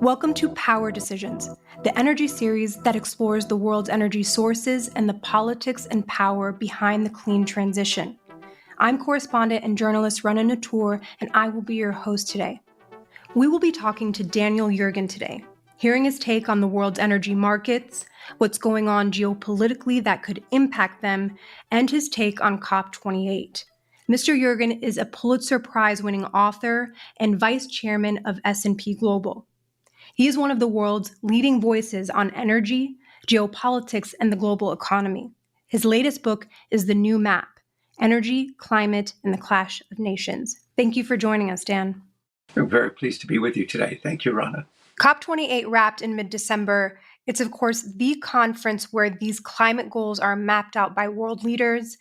Welcome to Power Decisions, the energy series that explores the world's energy sources and the politics and power behind the clean transition. I'm correspondent and journalist Rhana Natour, and I will be your host today. We will be talking to Daniel Yergin today, hearing his take on the world's energy markets, what's going on geopolitically that could impact them, and his take on COP28. Mr. Yergin is a Pulitzer Prize-winning author and vice chairman of S&P Global. He is one of the world's leading voices on energy, geopolitics, and the global economy. His latest book is The New Map: Energy, Climate, and the Clash of Nations. Thank you for joining us, Dan. I'm very pleased to be with you today. Thank you, Rhana. COP28 wrapped in mid-December. It's, of course, the conference where these climate goals are mapped out by world leaders.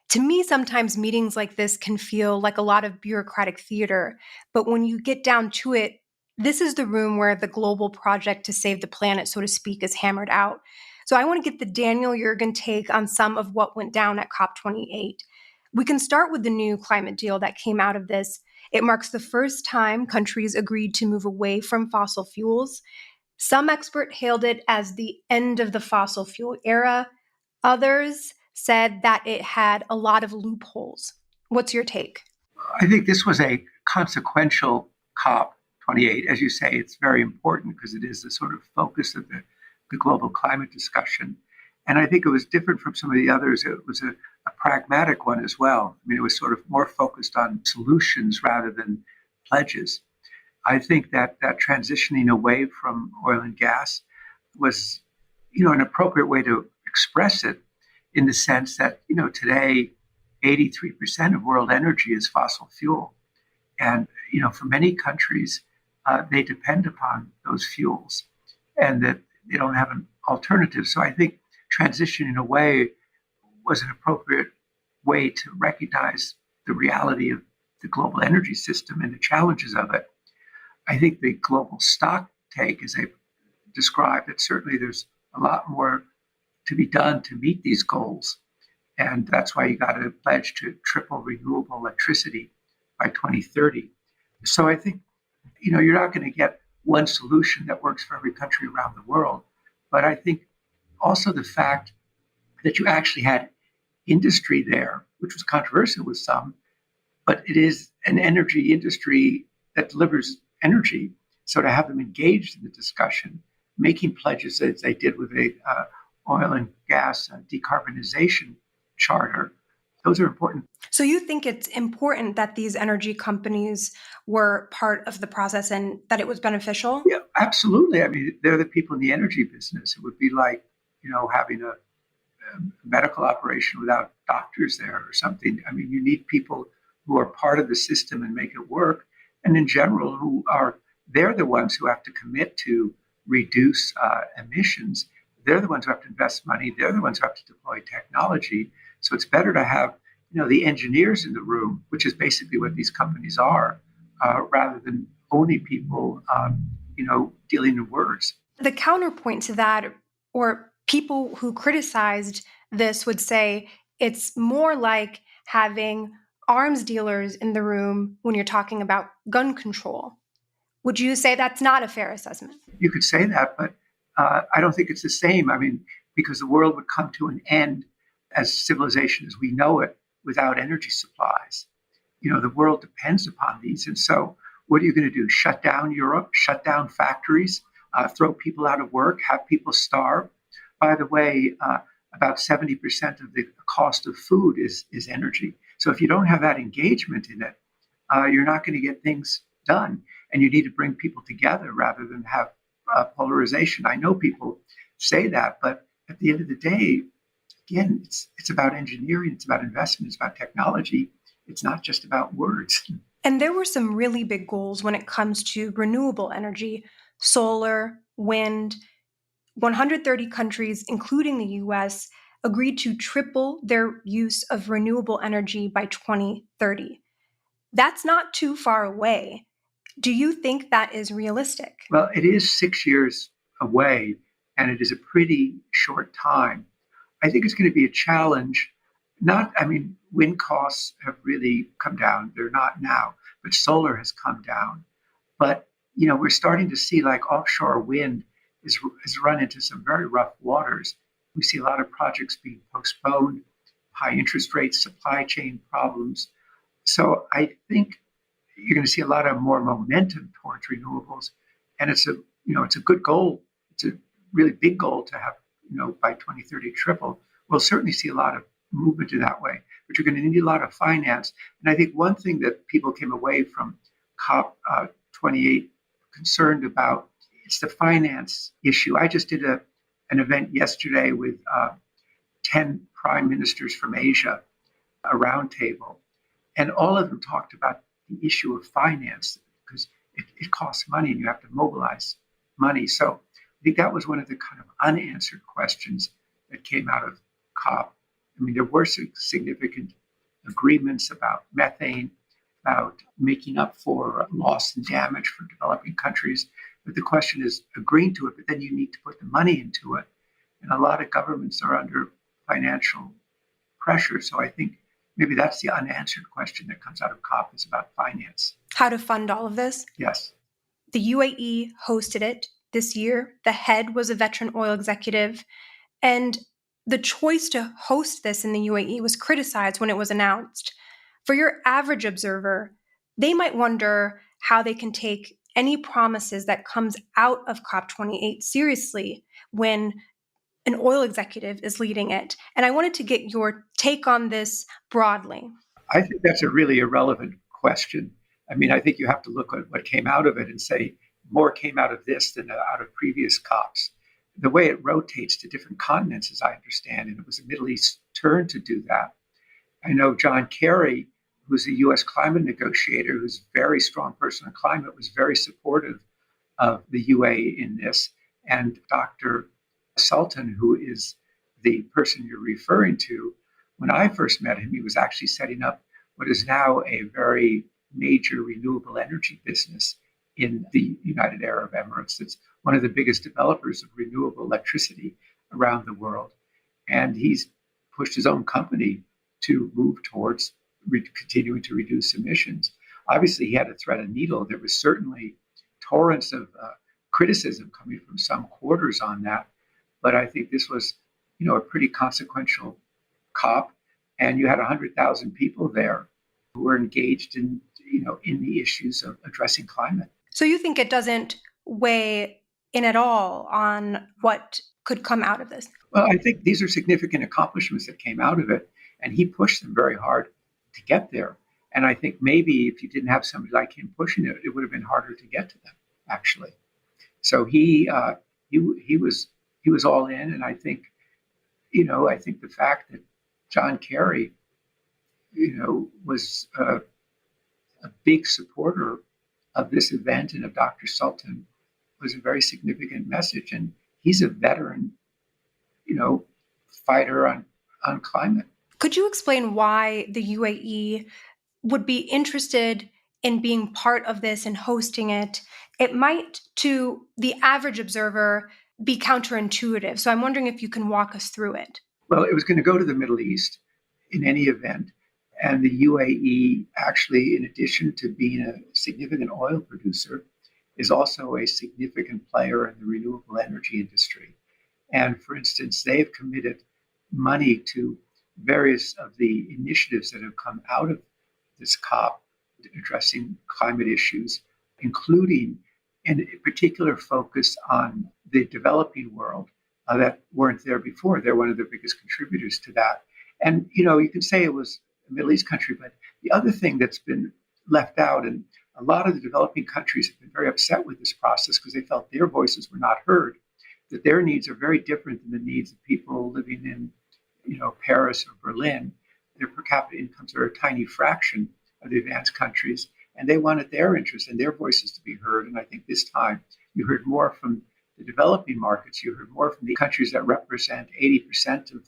To me, sometimes meetings like this can feel like a lot of bureaucratic theater, but when you get down to it, this is the room where the global project to save the planet, so to speak, is hammered out. So I want to get the Daniel Yergin take on some of what went down at COP28. We can start with the new climate deal that came out of this. It marks the first time countries agreed to move away from fossil fuels. Some experts hailed it as the end of the fossil fuel era. Others said that it had a lot of loopholes. What's your take? I think this was a consequential COP28. As you say, it's very important because it is the sort of focus of the global climate discussion. And I think it was different from some of the others. It was a pragmatic one as well. I mean, it was sort of more focused on solutions rather than pledges. I think that transitioning away from oil and gas was, an appropriate way to express it, in the sense that, today, 83% of world energy is fossil fuel. And, for many countries, they depend upon those fuels and that they don't have an alternative. So I think transitioning away was an appropriate way to recognize the reality of the global energy system and the challenges of it. I think the global stock take, as I described, that certainly there's a lot more to be done to meet these goals. And that's why you got to pledge to triple renewable electricity by 2030. So I think, you're not going to get one solution that works for every country around the world. But I think also the fact that you actually had industry there, which was controversial with some, but it is an energy industry that delivers energy. So to have them engaged in the discussion, making pledges as they did with a oil and gas decarbonization charter, those are important. So you think it's important that these energy companies were part of the process and that it was beneficial? Yeah, absolutely. I mean, they're the people in the energy business. It would be like, having a medical operation without doctors there or something. I mean, you need people who are part of the system and make it work. And in general, they're the ones who have to commit to reduce emissions. They're the ones who have to invest money. They're the ones who have to deploy technology. So it's better to have, the engineers in the room, which is basically what these companies are, rather than only people, dealing in words. The counterpoint to that, or people who criticized this would say it's more like having arms dealers in the room when you're talking about gun control. Would you say that's not a fair assessment? You could say that, but I don't think it's the same. I mean, because the world would come to an end as civilization as we know it without energy supplies. The world depends upon these. And so what are you going to do? Shut down Europe, shut down factories, throw people out of work, have people starve? By the way, about 70% of the cost of food is energy. So if you don't have that engagement in it, you're not going to get things done. And you need to bring people together rather than have polarization. I know people say that, but at the end of the day, again, it's about engineering, it's about investment, it's about technology. It's not just about words. And there were some really big goals when it comes to renewable energy, solar, wind. 130 countries, including the US, agreed to triple their use of renewable energy by 2030. That's not too far away. Do you think that is realistic? Well, it is 6 years away, and it is a pretty short time. I think it's going to be a challenge. Wind costs have really come down. They're not now, but solar has come down. But we're starting to see like offshore wind is run into some very rough waters. We see a lot of projects being postponed, high interest rates, supply chain problems. So I think you're going to see a lot of more momentum towards renewables, and it's a good goal. It's a really big goal to have by 2030 triple. We'll certainly see a lot of movement in that way, but you're going to need a lot of finance. And I think one thing that people came away from COP 28 concerned about it's the finance issue. I just did an event yesterday with 10 prime ministers from Asia, a roundtable, and all of them talked about the issue of finance because it costs money and you have to mobilize money. So I think that was one of the kind of unanswered questions that came out of COP. I mean, there were significant agreements about methane, about making up for loss and damage for developing countries. But the question is agreeing to it, but then you need to put the money into it. And a lot of governments are under financial pressure. So I think maybe that's the unanswered question that comes out of COP is about finance. How to fund all of this? Yes. The UAE hosted it this year. The head was a veteran oil executive. And the choice to host this in the UAE was criticized when it was announced. For your average observer, they might wonder how they can take any promises that comes out of COP28 seriously when an oil executive is leading it. And I wanted to get your take on this broadly. I think that's a really irrelevant question. I mean, I think you have to look at what came out of it and say more came out of this than out of previous COPs. The way it rotates to different continents, as I understand, and it was the Middle East's turn to do that. I know John Kerry, who's a U.S. climate negotiator, who's a very strong person on climate, was very supportive of the UAE in this. And Dr. Sultan, who is the person you're referring to, when I first met him, he was actually setting up what is now a very major renewable energy business in the United Arab Emirates. It's one of the biggest developers of renewable electricity around the world. And he's pushed his own company to move towards continuing to reduce emissions. Obviously, he had to thread a needle. There was certainly torrents of criticism coming from some quarters on that. But I think this was, a pretty consequential COP. And you had 100,000 people there who were engaged in the issues of addressing climate. So you think it doesn't weigh in at all on what could come out of this? Well, I think these are significant accomplishments that came out of it, and he pushed them very hard to get there. And I think maybe if you didn't have somebody like him pushing it, it would have been harder to get to them, actually. So he was all in, and I think the fact that John Kerry, was a big supporter of this event and of Dr. Sultan was a very significant message. And he's a veteran, fighter on climate. Could you explain why the UAE would be interested in being part of this and hosting it? It might, to the average observer, be counterintuitive. So I'm wondering if you can walk us through it. Well, it was going to go to the Middle East in any event. And the UAE, actually, in addition to being a significant oil producer, is also a significant player in the renewable energy industry. And for instance, they've committed money to various of the initiatives that have come out of this COP addressing climate issues, including a particular focus on the developing world that weren't there before. They're one of the biggest contributors to that. And, you can say it was a Middle East country, but the other thing that's been left out, and a lot of the developing countries have been very upset with this process because they felt their voices were not heard, that their needs are very different than the needs of people living in, Paris or Berlin. Their per capita incomes are a tiny fraction of the advanced countries, and they wanted their interests and their voices to be heard. And I think this time you heard more from the developing markets. You heard more from the countries that represent 80% of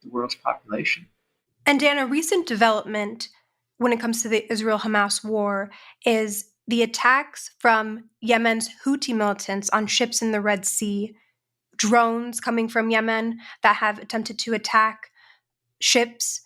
the world's population. And Dan, a recent development when it comes to the Israel-Hamas war is the attacks from Yemen's Houthi militants on ships in the Red Sea, drones coming from Yemen that have attempted to attack ships,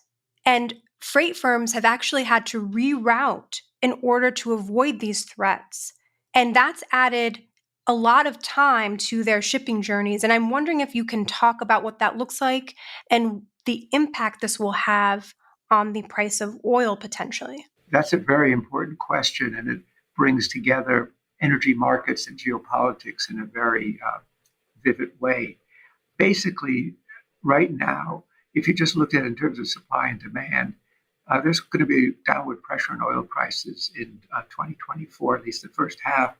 and freight firms have actually had to reroute in order to avoid these threats. And that's added a lot of time to their shipping journeys. And I'm wondering if you can talk about what that looks like and the impact this will have on the price of oil potentially. That's a very important question, and it brings together energy markets and geopolitics in a very vivid way. Basically, right now, if you just looked at it in terms of supply and demand, there's going to be downward pressure on oil prices in 2024, at least the first half,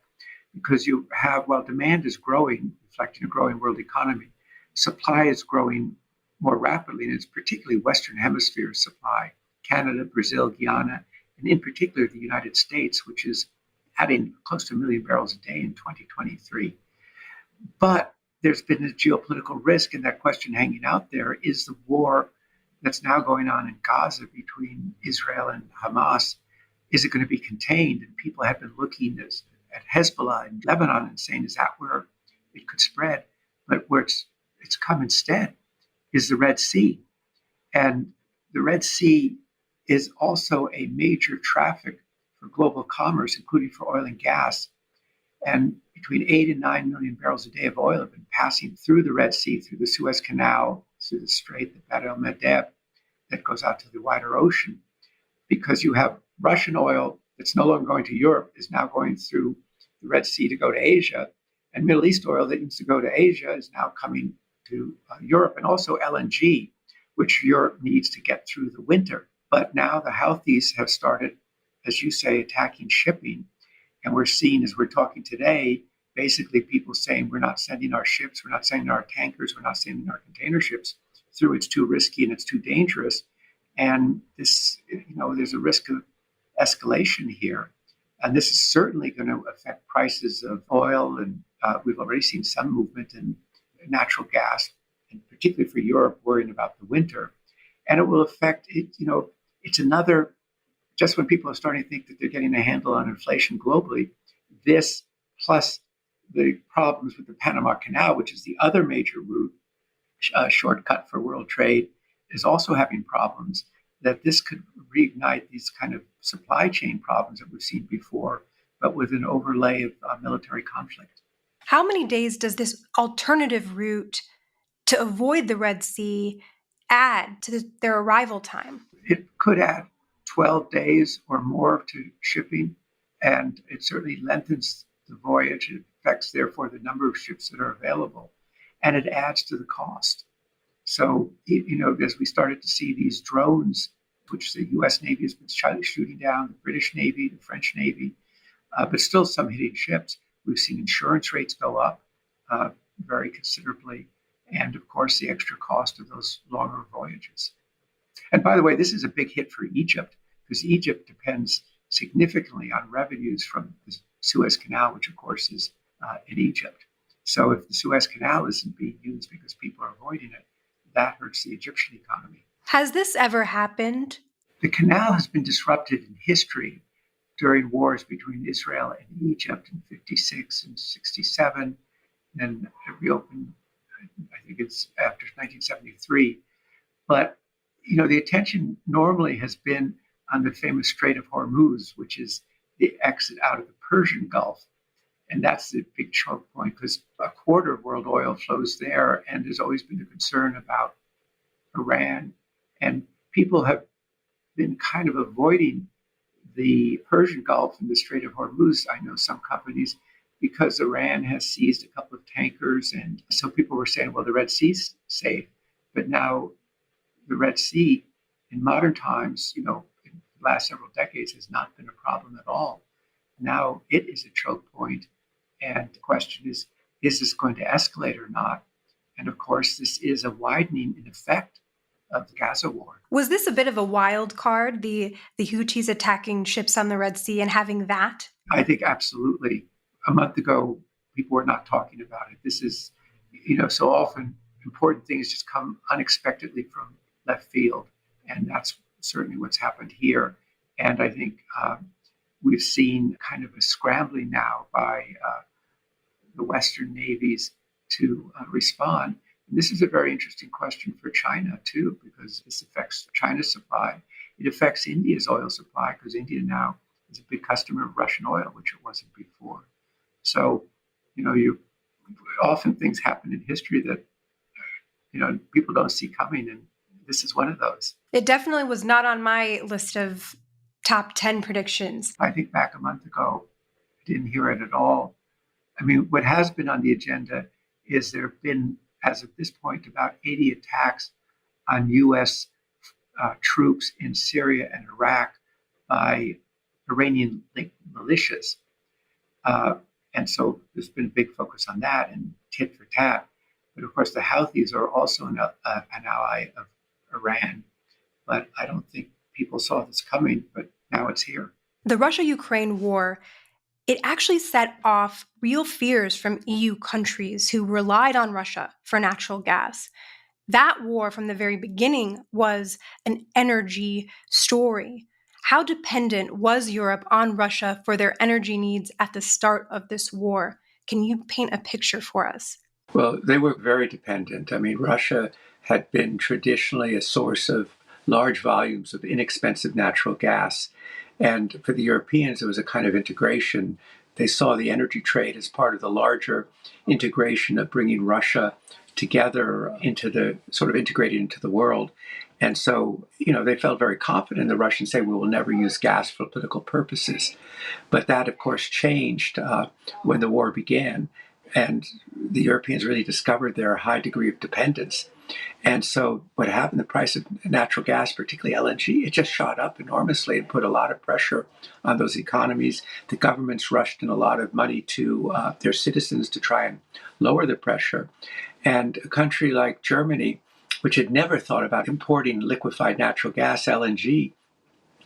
because you have, while demand is growing, reflecting a growing world economy, supply is growing more rapidly, and it's particularly Western Hemisphere supply, Canada, Brazil, Guyana, and in particular the United States, which is adding close to 1 million barrels a day in 2023. But there's been a geopolitical risk, and that question hanging out there is the war that's now going on in Gaza between Israel and Hamas. Is it going to be contained? And people have been looking at Hezbollah in Lebanon and saying, is that where it could spread? But where it's come instead is the Red Sea. And the Red Sea is also a major traffic for global commerce, including for oil and gas. And between 8 and 9 million barrels a day of oil have been passing through the Red Sea, through the Suez Canal, through the Strait, the Bab el-Mandeb, that goes out to the wider ocean. Because you have Russian oil that's no longer going to Europe, is now going through the Red Sea to go to Asia. And Middle East oil that used to go to Asia is now coming to Europe, and also LNG, which Europe needs to get through the winter. But now the Houthis have started, as you say, attacking shipping. And we're seeing, as we're talking today, basically people saying we're not sending our ships, we're not sending our tankers, we're not sending our container ships through. It's too risky and it's too dangerous. And this, there's a risk of escalation here. And this is certainly going to affect prices of oil. And we've already seen some movement in natural gas, and particularly for Europe, worrying about the winter. And it will affect it. It's another, just when people are starting to think that they're getting a handle on inflation globally, this plus the problems with the Panama Canal, which is the other major route, shortcut for world trade, is also having problems, that this could reignite these kind of supply chain problems that we've seen before, but with an overlay of military conflict. How many days does this alternative route to avoid the Red Sea add to their arrival time? It could add 12 days or more to shipping, and it certainly lengthens the voyage. It affects, therefore, the number of ships that are available, and it adds to the cost. So, as we started to see these drones, which the U.S. Navy has been shooting down, the British Navy, the French Navy, but still some hitting ships, we've seen insurance rates go up very considerably, and of course, the extra cost of those longer voyages. And by the way, this is a big hit for Egypt, because Egypt depends significantly on revenues from the Suez Canal, which of course is in Egypt. So if the Suez Canal isn't being used because people are avoiding it, that hurts the Egyptian economy. Has this ever happened? The canal has been disrupted in history during wars between Israel and Egypt in 56 and 67, and it reopened, I think it's after 1973. But, the attention normally has been on the famous Strait of Hormuz, which is the exit out of the Persian Gulf. And that's the big choke point, because a quarter of world oil flows there. And there's always been a concern about Iran. And people have been kind of avoiding the Persian Gulf and the Strait of Hormuz, I know some companies, because Iran has seized a couple of tankers. And so people were saying, well, the Red Sea's safe. But now the Red Sea in modern times, in the last several decades, has not been a problem at all. Now it is a choke point. And the question is this going to escalate or not? And of course, this is a widening in effect of the Gaza war. Was this a bit of a wild card, the Houthis attacking ships on the Red Sea and having that? I think absolutely. A month ago, people were not talking about it. This is, so often important things just come unexpectedly from left field. And that's certainly what's happened here. And I think we've seen kind of a scrambling now by the Western navies to respond. And this is a very interesting question for China, too, because this affects China's supply. It affects India's oil supply, because India now is a big customer of Russian oil, which it wasn't before. So, you often things happen in history that, people don't see coming. And this is one of those. It definitely was not on my list of top 10 predictions. I think back a month ago, I didn't hear it at all. I mean, what has been on the agenda is there have been, as of this point, about 80 attacks on U.S. Troops in Syria and Iraq by Iranian-linked militias. And so there's been a big focus on that and tit for tat. But of course, the Houthis are also an ally of Iran. But I don't think people saw this coming, but now it's here. The Russia-Ukraine war, it actually set off real fears from EU countries who relied on Russia for natural gas. That war from the very beginning was an energy story. How dependent was Europe on Russia for their energy needs at the start of this war? Can you paint a picture for us? Well, they were very dependent. I mean, Russia had been traditionally a source of large volumes of inexpensive natural gas. And for the Europeans, it was a kind of integration. They saw the energy trade as part of the larger integration of bringing Russia together into the sort of integrated into the world. And so, they felt very confident. The Russians say, we will never use gas for political purposes. But that, of course, changed when the war began. And the Europeans really discovered their high degree of dependence. And so what happened, the price of natural gas, particularly LNG, it just shot up enormously and put a lot of pressure on those economies. The governments rushed in a lot of money to their citizens to try and lower the pressure. And a country like Germany, which had never thought about importing liquefied natural gas, LNG,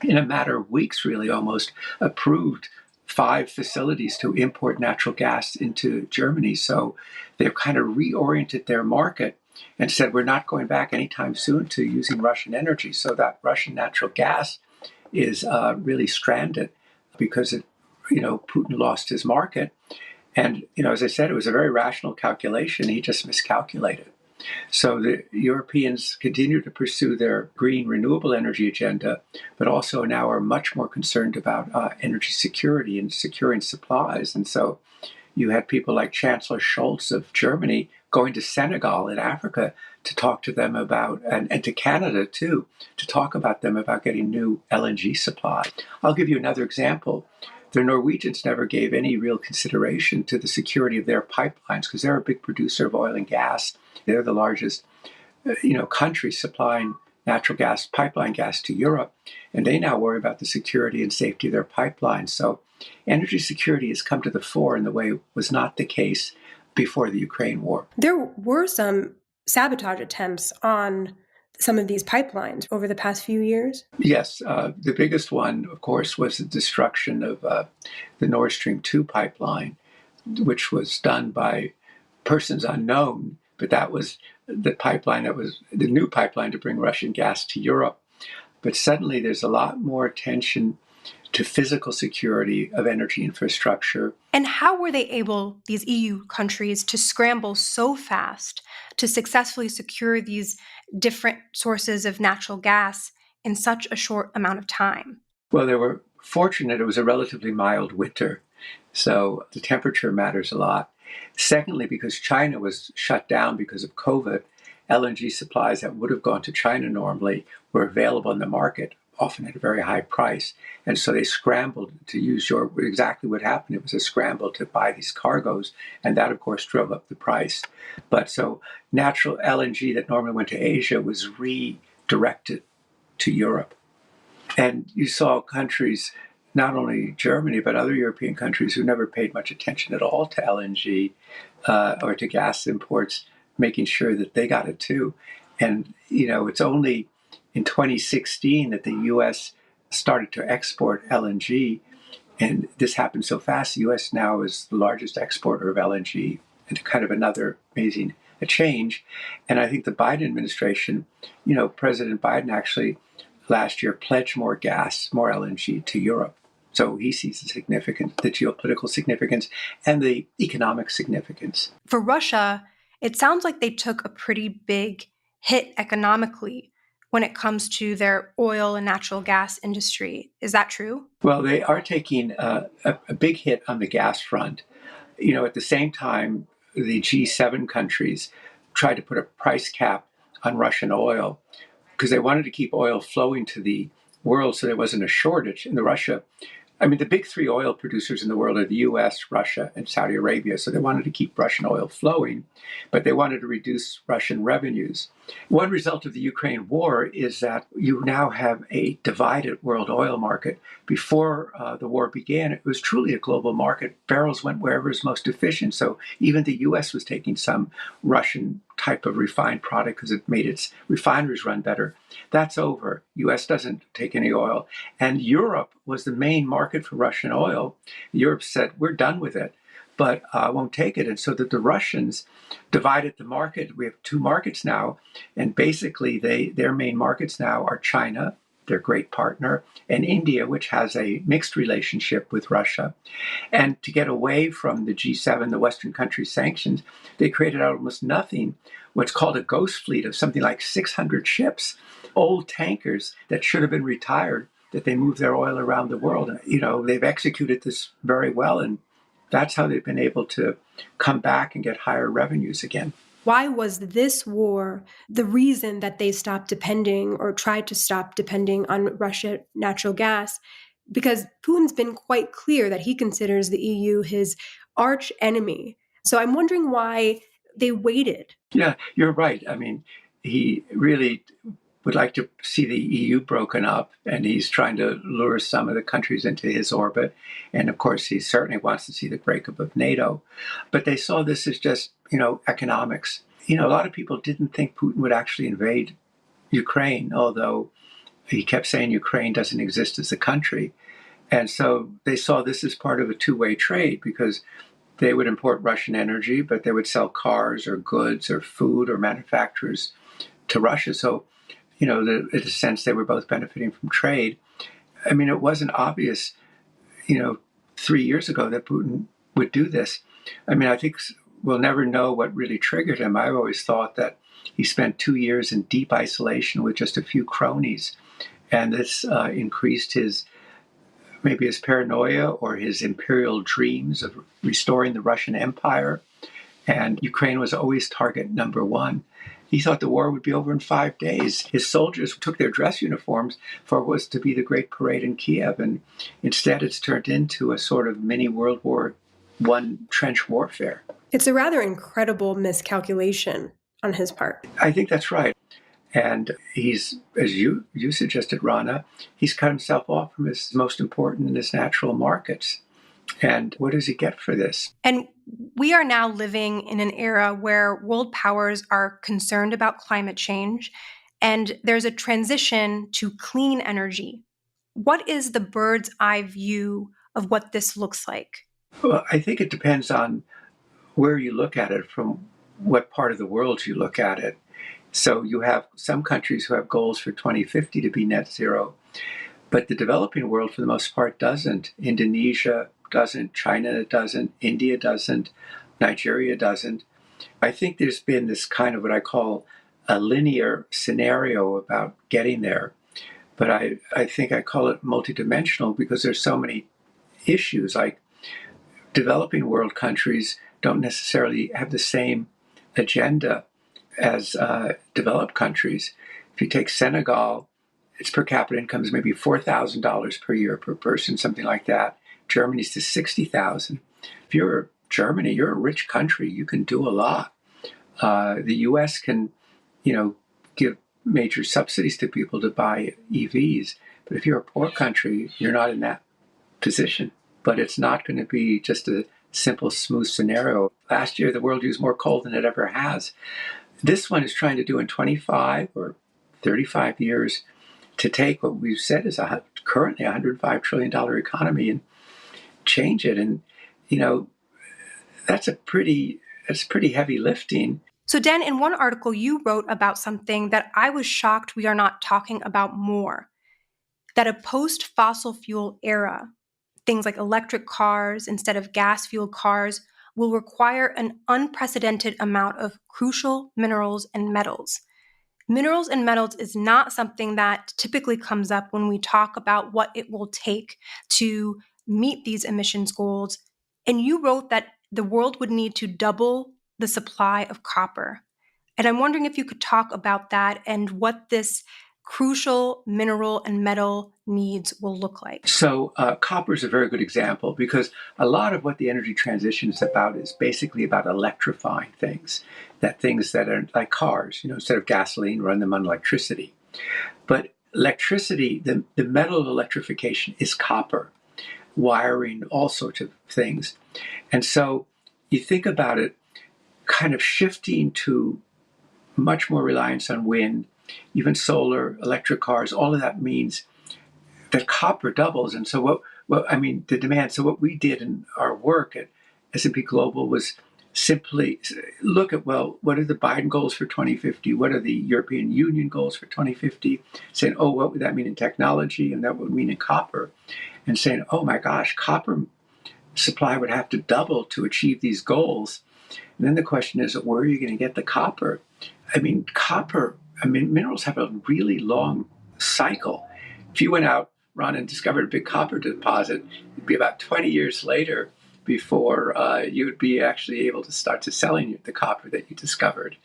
in a matter of weeks, really almost approved 5 facilities to import natural gas into Germany. So they've kind of reoriented their market and said, we're not going back anytime soon to using Russian energy. So that Russian natural gas is really stranded because Putin lost his market. And, as I said, it was a very rational calculation. He just miscalculated. So the Europeans continue to pursue their green renewable energy agenda, but also now are much more concerned about energy security and securing supplies. And so you had people like Chancellor Scholz of Germany going to Senegal in Africa to talk to them about, and to Canada too, to talk about them about getting new LNG supply. I'll give you another example. The Norwegians never gave any real consideration to the security of their pipelines because they're a big producer of oil and gas. They're the largest, country supplying natural gas, pipeline gas to Europe, and they now worry about the security and safety of their pipelines. So energy security has come to the fore in the way it was not the case before the Ukraine war. There were some sabotage attempts on some of these pipelines over the past few years? Yes. The biggest one, of course, was the destruction of the Nord Stream 2 pipeline, which was done by persons unknown. But that was the pipeline that was the new pipeline to bring Russian gas to Europe. But suddenly there's a lot more attention to physical security of energy infrastructure. And how were they able, these EU countries, to scramble so fast to successfully secure these different sources of natural gas in such a short amount of time? Well, they were fortunate it was a relatively mild winter, so the temperature matters a lot. Secondly, because China was shut down because of COVID, LNG supplies that would have gone to China normally were available in the market, often at a very high price. And so they scrambled to use exactly what happened. It was a scramble to buy these cargoes. And that, of course, drove up the price. But so natural LNG that normally went to Asia was redirected to Europe. And you saw countries, not only Germany, but other European countries who never paid much attention at all to LNG or to gas imports, making sure that they got it too. And, it's only in 2016 that the U.S. started to export LNG. And this happened so fast, the U.S. now is the largest exporter of LNG, and kind of another amazing change. And I think the Biden administration, President Biden actually last year pledged more gas, more LNG to Europe. So he sees the significance, the geopolitical significance and the economic significance. For Russia, it sounds like they took a pretty big hit economically when it comes to their oil and natural gas industry. Is that true? Well, they are taking a big hit on the gas front. At the same time, the G7 countries tried to put a price cap on Russian oil because they wanted to keep oil flowing to the world so there wasn't a shortage in Russia. The big three oil producers in the world are the US, Russia, and Saudi Arabia. So they wanted to keep Russian oil flowing, but they wanted to reduce Russian revenues. One result of the Ukraine war is that you now have a divided world oil market. Before the war began, it was truly a global market. Barrels went wherever is most efficient. So even the US was taking some Russian type of refined product because it made its refineries run better. That's over. US doesn't take any oil. And Europe was the main market for Russian oil. Europe said, we're done with it, but won't take it. And so that the Russians divided the market. We have two markets now. And basically, their main markets now are China, their great partner, and India, which has a mixed relationship with Russia. And to get away from the G7, the Western countries' sanctions, they created out of almost nothing what's called a ghost fleet of something like 600 ships, old tankers that should have been retired, that they move their oil around the world. They've executed this very well, and that's how they've been able to come back and get higher revenues again. Why was this war the reason that they stopped depending or tried to stop depending on Russian natural gas? Because Putin's been quite clear that he considers the EU his arch enemy. So I'm wondering why they waited. Yeah, you're right. He really would like to see the EU broken up, and he's trying to lure some of the countries into his orbit. And of course, he certainly wants to see the breakup of NATO. But they saw this as just, economics. A lot of people didn't think Putin would actually invade Ukraine, although he kept saying Ukraine doesn't exist as a country. And so they saw this as part of a two-way trade because they would import Russian energy, but they would sell cars or goods or food or manufacturers to Russia. So, in a sense, they were both benefiting from trade. It wasn't obvious, 3 years ago that Putin would do this. I think we'll never know what really triggered him. I've always thought that he spent 2 years in deep isolation with just a few cronies. And this increased maybe his paranoia or his imperial dreams of restoring the Russian Empire. And Ukraine was always target number one. He thought the war would be over in 5 days. His soldiers took their dress uniforms for what was to be the great parade in Kiev. And instead, it's turned into a sort of mini World War I trench warfare. It's a rather incredible miscalculation on his part. I think that's right. And he's, as you suggested, Rhana, he's cut himself off from his most important and his natural markets. And what does he get for this? And we are now living in an era where world powers are concerned about climate change, and there's a transition to clean energy. What is the bird's eye view of what this looks like? Well, I think it depends on where you look at it, from what part of the world you look at it. So you have some countries who have goals for 2050 to be net zero, but the developing world, for the most part, doesn't. Indonesia doesn't, China doesn't, India doesn't, Nigeria doesn't. I think there's been this kind of what I call a linear scenario about getting there, but I think I call it multidimensional because there's so many issues. Like developing world countries don't necessarily have the same agenda as developed countries. If you take Senegal, its per capita income is maybe $4,000 per year per person, something like that. Germany's to $60,000. If you're Germany, you're a rich country. You can do a lot. The U.S. can, give major subsidies to people to buy EVs. But if you're a poor country, you're not in that position. But it's not going to be just a simple, smooth scenario. Last year, the world used more coal than it ever has. This one is trying to do in 25 or 35 years to take what we've said is currently a $105 trillion economy and change it. And, that's pretty heavy lifting. So, Dan, in one article, you wrote about something that I was shocked we are not talking about more, that a post-fossil fuel era, things like electric cars instead of gas-fueled cars, will require an unprecedented amount of crucial minerals and metals. Minerals and metals is not something that typically comes up when we talk about what it will take to meet these emissions goals. And you wrote that the world would need to double the supply of copper. And I'm wondering if you could talk about that and what this crucial mineral and metal needs will look like. So copper is a very good example because a lot of what the energy transition is about is basically about electrifying things that are like cars, instead of gasoline, run them on electricity. But electricity, the metal of electrification is copper, wiring, all sorts of things. And so you think about it kind of shifting to much more reliance on wind, even solar, electric cars, all of that means that copper doubles. And so the demand. So what we did in our work at S&P Global was simply look at, what are the Biden goals for 2050? What are the European Union goals for 2050? Saying, what would that mean in technology? And that would mean in copper. And saying, oh my gosh, copper supply would have to double to achieve these goals. And then the question is, where are you going to get the copper? Minerals have a really long cycle. If you went out, Ron, and discovered a big copper deposit, it'd be about 20 years later before you would be actually able to start to selling the copper that you discovered.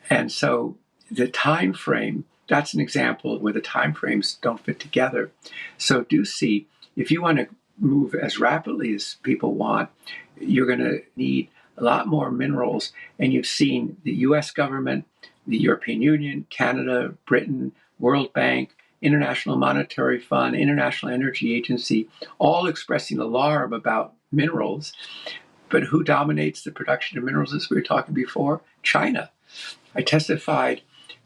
And so the time frame, that's an example where the time frames don't fit together. So do see, if you want to move as rapidly as people want, you're going to need a lot more minerals. And you've seen the US government, the European Union, Canada, Britain, World Bank, International Monetary Fund, International Energy Agency, all expressing alarm about minerals. But who dominates the production of minerals, as we were talking before? China. I testified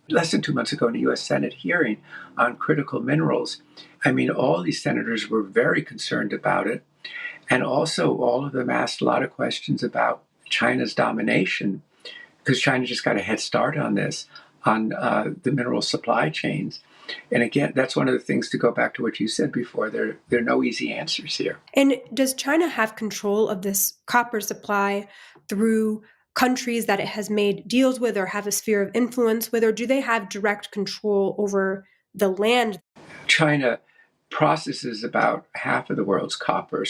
less than 2 months ago in a US Senate hearing on critical minerals. All these senators were very concerned about it. And also, all of them asked a lot of questions about China's domination, because China just got a head start on this, on the mineral supply chains. And again, that's one of the things, to go back to what you said before, there are no easy answers here. And does China have control of this copper supply through countries that it has made deals with or have a sphere of influence with, or do they have direct control over the land? China processes about half of the world's copper.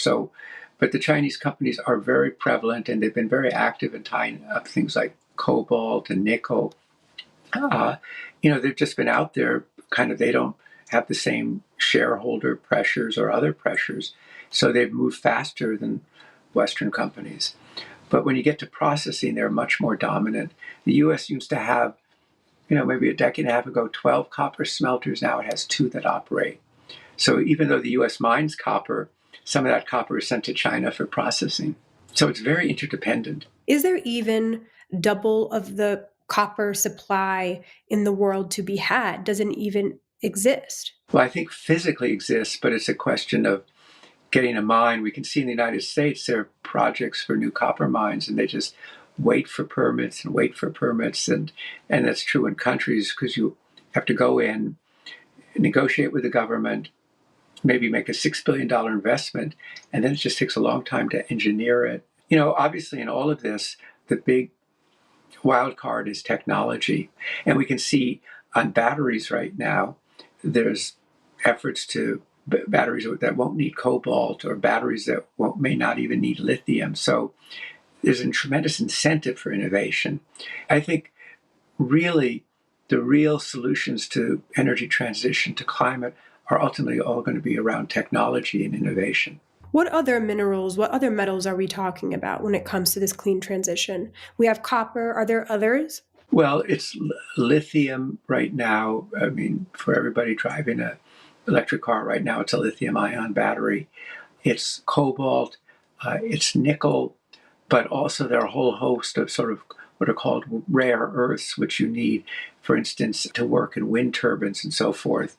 But the Chinese companies are very prevalent, and they've been very active in tying up things like cobalt and nickel. They've just been out there. They don't have the same shareholder pressures or other pressures, so they've moved faster than Western companies. But when you get to processing, they're much more dominant. The U.S. used to have, maybe a decade and a half ago, 12 copper smelters. Now it has 2 that operate. So even though the U.S. mines copper, some of that copper is sent to China for processing. So it's very interdependent. Is there even double of the copper supply in the world to be had? Does it even exist? Well, I think physically exists, but it's a question of getting a mine. We can see in the United States there are projects for new copper mines, and they just wait for permits and wait for permits. And that's true in countries, because you have to go in, negotiate with the government, maybe make a $6 billion investment, and then it just takes a long time to engineer it. Obviously in all of this, the big wild card is technology. And we can see on batteries right now, there's efforts to batteries that won't need cobalt, or batteries that may not even need lithium. So there's a tremendous incentive for innovation. I think really the real solutions to energy transition, to climate, are ultimately all going to be around technology and innovation. What other minerals, what other metals are we talking about when it comes to this clean transition? We have copper. Are there others? Well, it's lithium right now. For everybody driving an electric car right now, it's a lithium-ion battery. It's cobalt, it's nickel, but also there are a whole host of sort of what are called rare earths, which you need, for instance, to work in wind turbines and so forth.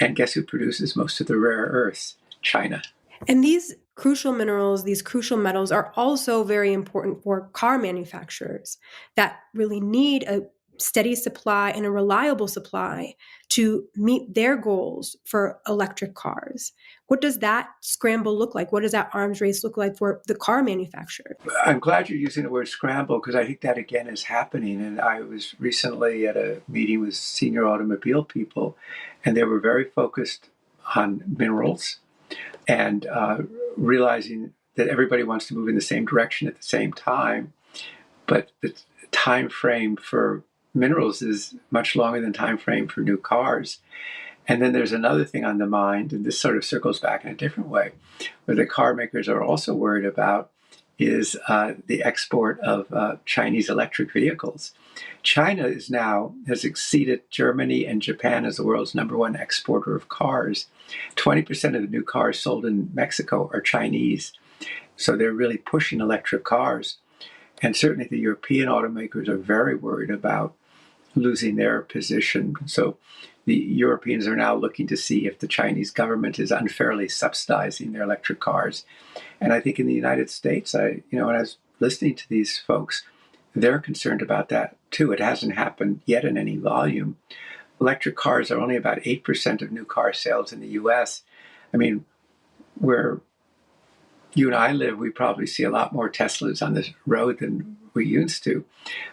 And guess who produces most of the rare earths? China. And these crucial minerals, these crucial metals are also very important for car manufacturers that really need a steady supply and a reliable supply to meet their goals for electric cars. What does that scramble look like? What does that arms race look like for the car manufacturer? I'm glad you're using the word scramble, because I think that again is happening. And I was recently at a meeting with senior automobile people, and they were very focused on minerals and realizing that everybody wants to move in the same direction at the same time, but the time frame for minerals is much longer than time frame for new cars. And then there's another thing on the mind, and this sort of circles back in a different way, where the car makers are also worried about is the export of Chinese electric vehicles. China has exceeded Germany and Japan as the world's #1 exporter of cars. 20% of the new cars sold in Mexico are Chinese. So they're really pushing electric cars. And certainly the European automakers are very worried about losing their position. So the Europeans are now looking to see if the Chinese government is unfairly subsidizing their electric cars. And I think in the United States, when I was listening to these folks, they're concerned about that too. It hasn't happened yet in any volume. Electric cars are only about 8% of new car sales in the US. I mean, where you and I live, we probably see a lot more Teslas on the road than we used to,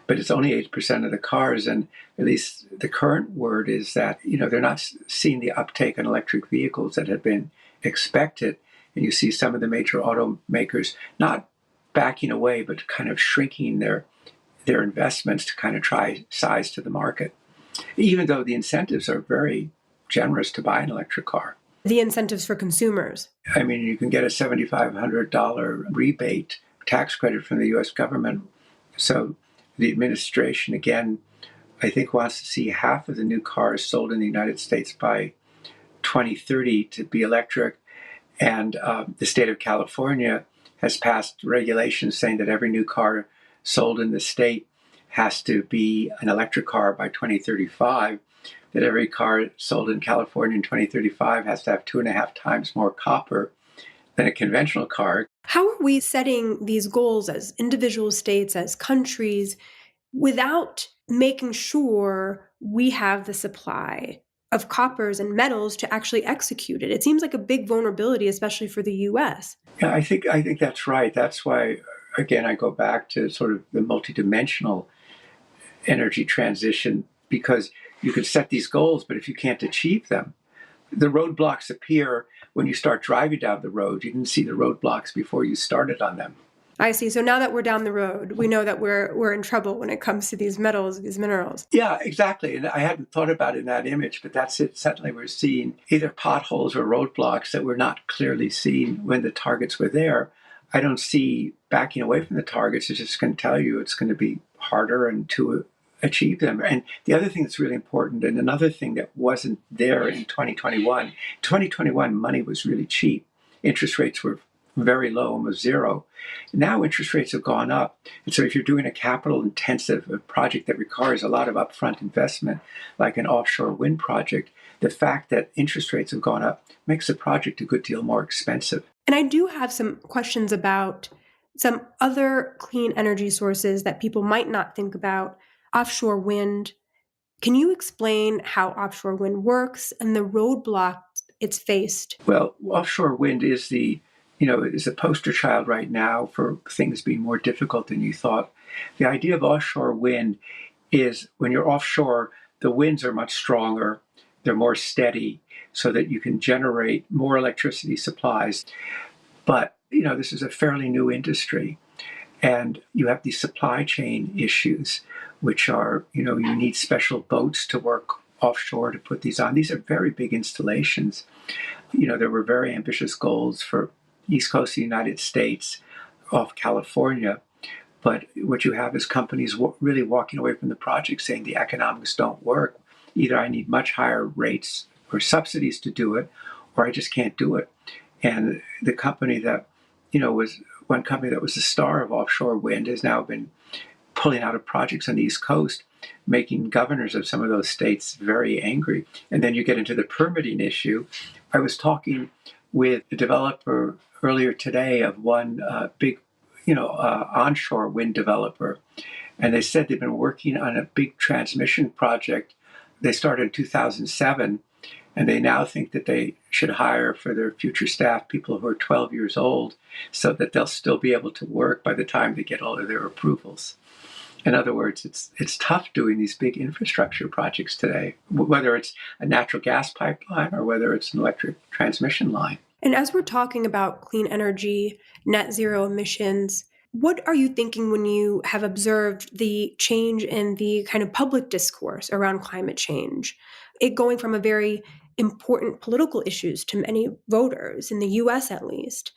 but it's only 8% of the cars. And at least the current word is that, they're not seeing the uptake on electric vehicles that had been expected. And you see some of the major automakers not backing away, but kind of shrinking their investments to kind of try size to the market, even though the incentives are very generous to buy an electric car. The incentives for consumers. I mean, you can get a $7,500 rebate tax credit from the U.S. government. So the administration, again, I think wants to see half of the new cars sold in the United States by 2030 to be electric. And the state of California has passed regulations saying that every new car sold in the state has to be an electric car by 2035, that every car sold in California in 2035 has to have 2.5 times more copper than a conventional car. How are we setting these goals as individual states, as countries, without making sure we have the supply of coppers and metals to actually execute it? It seems like a big vulnerability, especially for the U.S. Yeah, I think that's right. That's why, again, I go back to sort of the multidimensional energy transition, because you can set these goals, but if you can't achieve them, the roadblocks appear when you start driving down the road. You didn't see the roadblocks before you started on them. I see. So now that we're down the road, we know that we're in trouble when it comes to these metals, these minerals. Yeah, exactly. And I hadn't thought about it in that image, but that's it. Suddenly we're seeing either potholes or roadblocks that were not clearly seen when the targets were there. I don't see backing away from the targets. It's just going to tell you it's going to be harder and to achieve them. And the other thing that's really important, and another thing that wasn't there in 2021, money was really cheap. Interest rates were very low, almost zero. Now interest rates have gone up. And so if you're doing a capital intensive project that requires a lot of upfront investment, like an offshore wind project, the fact that interest rates have gone up makes the project a good deal more expensive. And I do have some questions about some other clean energy sources that people might not think about. Offshore wind. Can you explain how offshore wind works and the roadblocks it's faced? Well, offshore wind is a poster child right now for things being more difficult than you thought. The idea of offshore wind is when you're offshore, the winds are much stronger, they're more steady, so that you can generate more electricity supplies. But, this is a fairly new industry. And you have these supply chain issues, which are, you need special boats to work offshore to put these on. These are very big installations. There were very ambitious goals for East Coast of the United States off California. But what you have is companies really walking away from the project saying the economics don't work. Either I need much higher rates or subsidies to do it, or I just can't do it. And the company that, was one company that was the star of offshore wind has now been pulling out of projects on the East Coast, making governors of some of those states very angry. And then you get into the permitting issue. I was talking with a developer earlier today of one big, onshore wind developer. And they said they've been working on a big transmission project. They started in 2007. And they now think that they should hire for their future staff people who are 12 years old so that they'll still be able to work by the time they get all of their approvals. In other words, it's tough doing these big infrastructure projects today, whether it's a natural gas pipeline or whether it's an electric transmission line. And as we're talking about clean energy, net zero emissions, what are you thinking when you have observed the change in the kind of public discourse around climate change? It going from a very important political issues to many voters, in the US at least.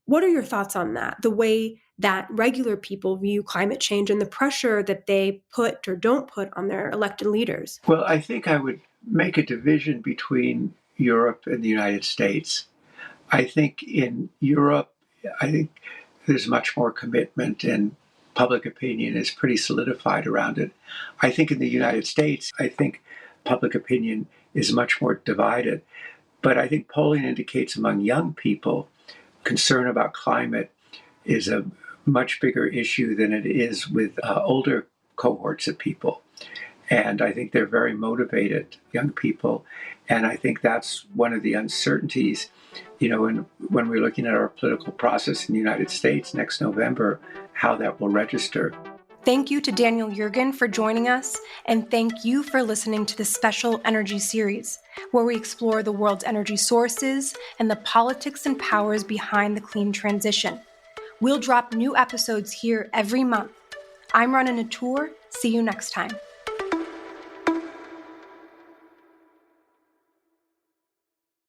What are your thoughts on that? The way that regular people view climate change and the pressure that they put or don't put on their elected leaders? Well, I think I would make a division between Europe and the United States. I think in Europe, I think there's much more commitment and public opinion is pretty solidified around it. I think in the United States, I think public opinion is much more divided. But I think polling indicates among young people, concern about climate is a much bigger issue than it is with older cohorts of people. And I think they're very motivated, young people. And I think that's one of the uncertainties, when we're looking at our political process in the United States next November, how that will register. Thank you to Daniel Yergin for joining us, and thank you for listening to the special energy series, where we explore the world's energy sources and the politics and powers behind the clean transition. We'll drop new episodes here every month. I'm Rhana Natour. See you next time.